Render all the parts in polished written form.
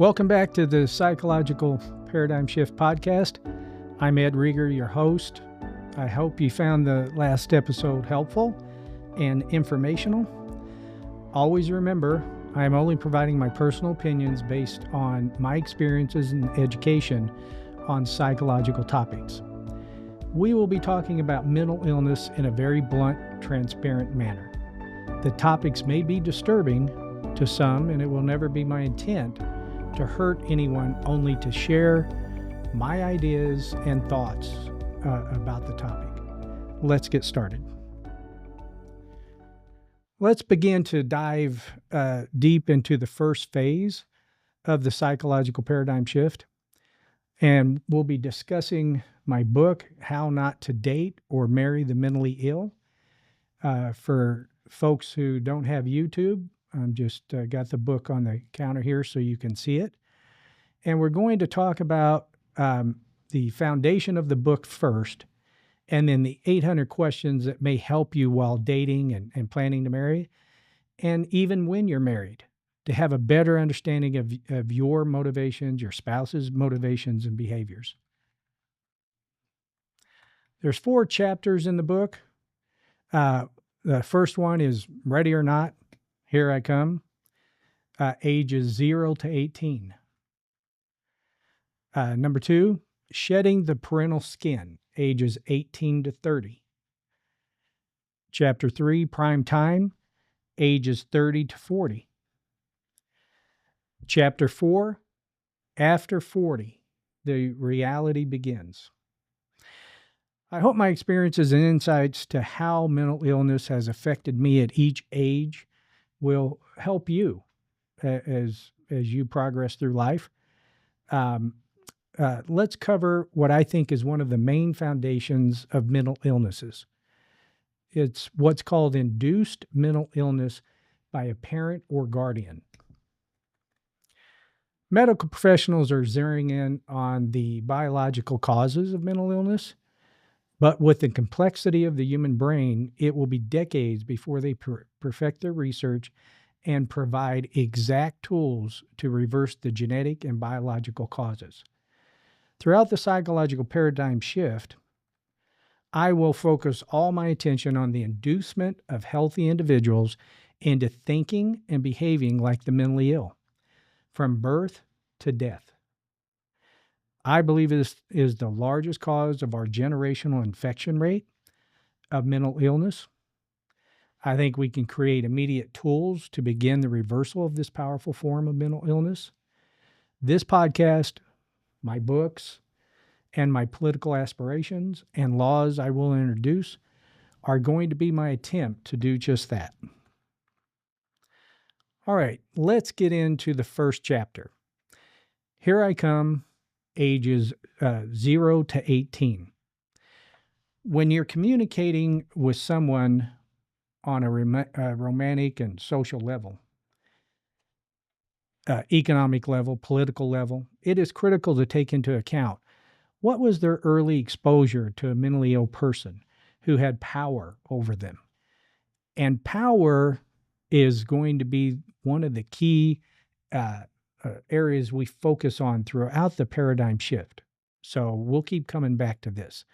Welcome back to the Psychological Paradigm Shift podcast. I'm Ed Rieger, your host. I hope you found the last episode helpful and informational. Always remember, I am only providing my personal opinions based on my experiences and education on psychological topics. We will be talking about mental illness in a very blunt, transparent manner. The topics may be disturbing to some, and it will never be my intent to hurt anyone, only to share my ideas and thoughts about the topic. Let's get started. Let's begin to dive deep into the first phase of the psychological paradigm shift. And we'll be discussing my book, How Not to Date or Marry the Mentally Ill. For folks who don't have YouTube, I'm just got the book on the counter here so you can see it. And we're going to talk about the foundation of the book first, and then the 800 questions that may help you while dating and planning to marry, and even when you're married, to have a better understanding of your motivations, your spouse's motivations and behaviors. There's 4 chapters in the book. The first one is Ready or Not, Here I Come, ages 0 to 18. Number 2, Shedding the Parental Skin, ages 18 to 30. Chapter 3, Prime Time, ages 30 to 40. Chapter 4, After 40, the reality begins. I hope my experiences and insights to how mental illness has affected me at each age will help you as you progress through life. Let's cover what I think is one of the main foundations of mental illnesses. It's what's called induced mental illness by a parent or guardian. Medical professionals are zeroing in on the biological causes of mental illness, but with the complexity of the human brain, it will be decades before they perfect their research and provide exact tools to reverse the genetic and biological causes. Throughout the psychological paradigm shift, I will focus all my attention on the inducement of healthy individuals into thinking and behaving like the mentally ill, from birth to death. I believe this is the largest cause of our generational infection rate of mental illness. I think we can create immediate tools to begin the reversal of this powerful form of mental illness. This podcast, my books, and my political aspirations and laws I will introduce are going to be my attempt to do just that. All right, let's get into the first chapter. Here I Come, ages 0 to 18. When you're communicating with someone on a romantic and social level, economic level, political level, it is critical to take into account what was their early exposure to a mentally ill person who had power over them. And power is going to be one of the key areas we focus on throughout the paradigm shift. So we'll keep coming back to this.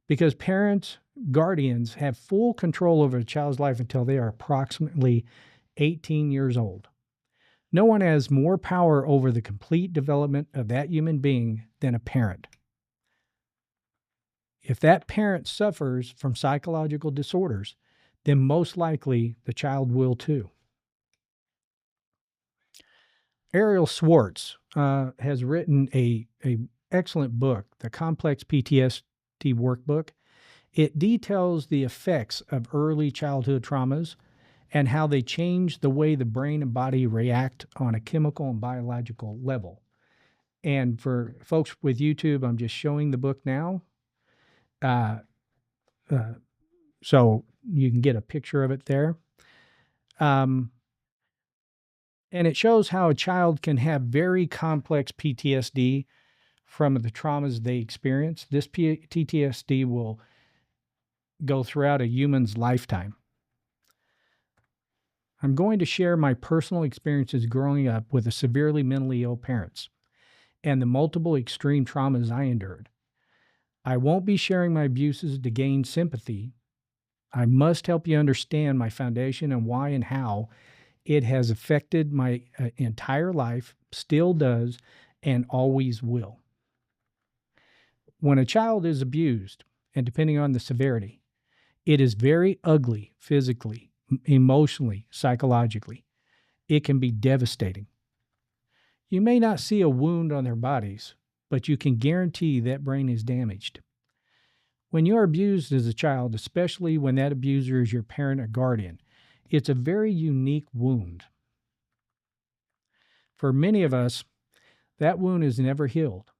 Because parents, guardians have full control over a child's life until they are approximately 18 years old. No one has more power over the complete development of that human being than a parent. If that parent suffers from psychological disorders, then most likely the child will too. Ariel Swartz has written a excellent book, the Complex PTSD Workbook. It details the effects of early childhood traumas and how they change the way the brain and body react on a chemical and biological level. And for folks with YouTube, I'm just showing the book now. So you can get a picture of it there. And it shows how a child can have very complex PTSD from the traumas they experience. This PTSD will go throughout a human's lifetime. I'm going to share my personal experiences growing up with a severely mentally ill parents and the multiple extreme traumas I endured. I won't be sharing my abuses to gain sympathy. I must help you understand my foundation and why and how it has affected my entire life, still does, and always will. When a child is abused, and depending on the severity, it is very ugly physically, emotionally, psychologically. It can be devastating. You may not see a wound on their bodies, but you can guarantee that brain is damaged. When you are abused as a child, especially when that abuser is your parent or guardian, it's a very unique wound. For many of us, that wound is never healed.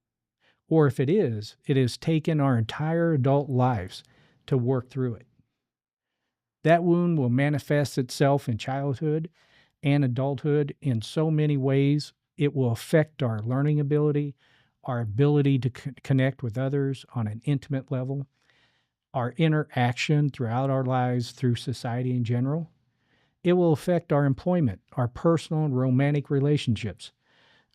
Or if it has taken our entire adult lives to work through it. That wound will manifest itself in childhood and adulthood in so many ways. It will affect our learning ability, our ability to connect with others on an intimate level, our interaction throughout our lives through society in general. It will affect our employment, our personal and romantic relationships,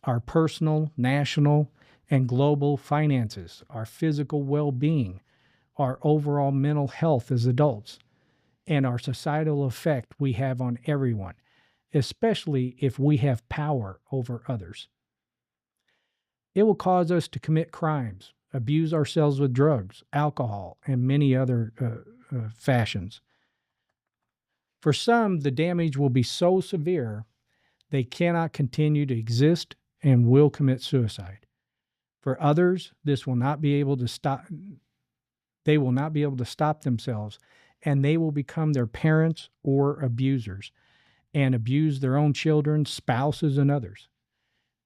our personal, national, and global finances, our physical well being, our overall mental health as adults, and our societal effect we have on everyone, especially if we have power over others. It will cause us to commit crimes, abuse ourselves with drugs, alcohol, and many other fashions. For some, the damage will be so severe they cannot continue to exist and will commit suicide. For others, this will not be able to stop. They will not be able to stop themselves, and they will become their parents or abusers and abuse their own children, spouses, and others,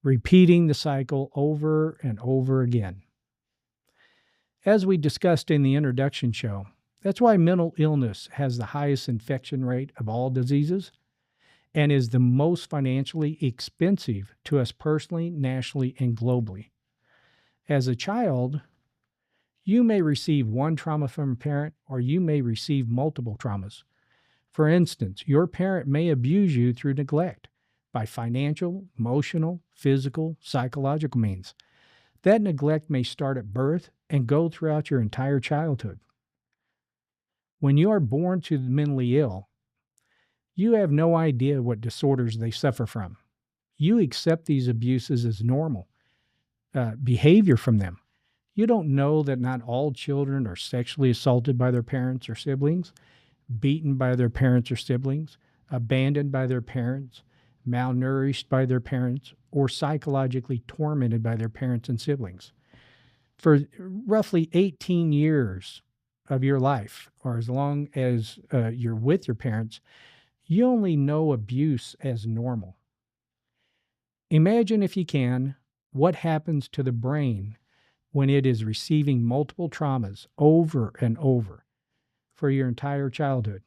repeating the cycle over and over again. As we discussed in the introduction show, that's why mental illness has the highest infection rate of all diseases and is the most financially expensive to us personally, nationally, and globally. As a child, you may receive one trauma from a parent, or you may receive multiple traumas. For instance, your parent may abuse you through neglect by financial, emotional, physical, psychological means. That neglect may start at birth and go throughout your entire childhood. When you are born to the mentally ill, you have no idea what disorders they suffer from. You accept these abuses as normal behavior from them. You don't know that not all children are sexually assaulted by their parents or siblings, beaten by their parents or siblings, abandoned by their parents, malnourished by their parents, or psychologically tormented by their parents and siblings. For roughly 18 years of your life, or as long as you're with your parents, you only know abuse as normal. Imagine, if you can, what happens to the brain when it is receiving multiple traumas over and over for your entire childhood.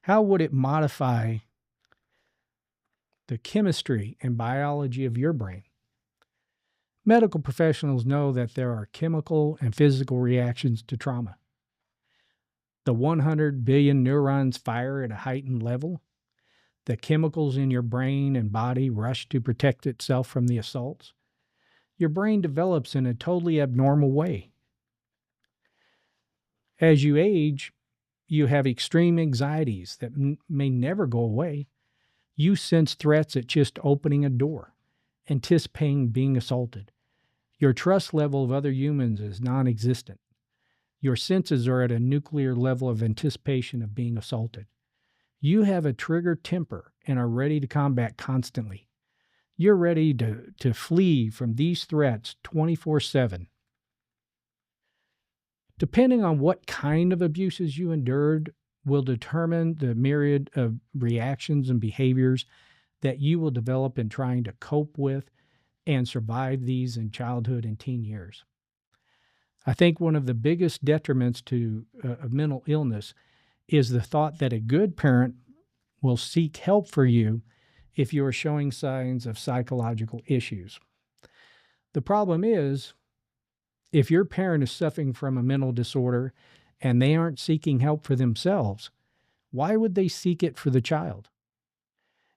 How would it modify the chemistry and biology of your brain? Medical professionals know that there are chemical and physical reactions to trauma. The 100 billion neurons fire at a heightened level. The chemicals in your brain and body rush to protect itself from the assaults. Your brain develops in a totally abnormal way. As you age, you have extreme anxieties that may never go away. You sense threats at just opening a door, anticipating being assaulted. Your trust level of other humans is non existent. Your senses are at a nuclear level of anticipation of being assaulted. You have a triggered temper and are ready to combat constantly. You're ready to flee from these threats 24/7. Depending on what kind of abuses you endured will determine the myriad of reactions and behaviors that you will develop in trying to cope with and survive these in childhood and teen years. I think one of the biggest detriments to mental illness is the thought that a good parent will seek help for you if you are showing signs of psychological issues. The problem is, if your parent is suffering from a mental disorder and they aren't seeking help for themselves, why would they seek it for the child?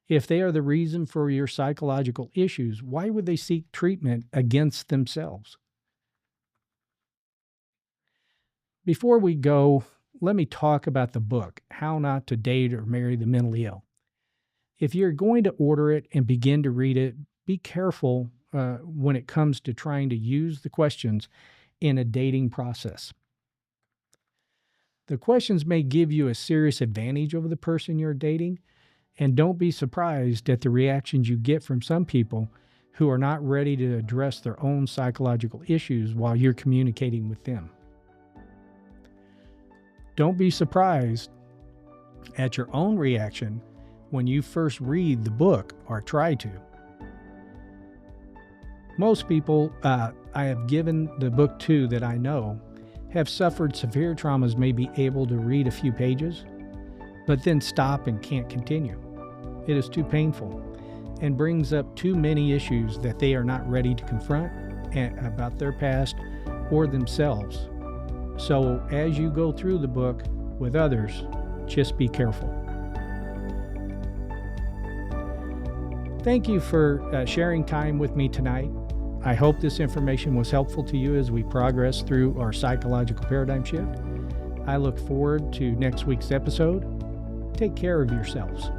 If they are the reason for your psychological issues, why would they seek treatment against themselves? Before we go, let me talk about the book, How Not to Date or Marry the Mentally Ill. If you're going to order it and begin to read it, be careful when it comes to trying to use the questions in a dating process. The questions may give you a serious advantage over the person you're dating, and don't be surprised at the reactions you get from some people who are not ready to address their own psychological issues while you're communicating with them. Don't be surprised at your own reaction when you first read the book or try to. Most people I have given the book to that I know have suffered severe traumas may be able to read a few pages, but then stop and can't continue. It is too painful and brings up too many issues that they are not ready to confront about their past or themselves. So as you go through the book with others, just be careful. Thank you for sharing time with me tonight. I hope this information was helpful to you as we progress through our psychological paradigm shift. I look forward to next week's episode. Take care of yourselves.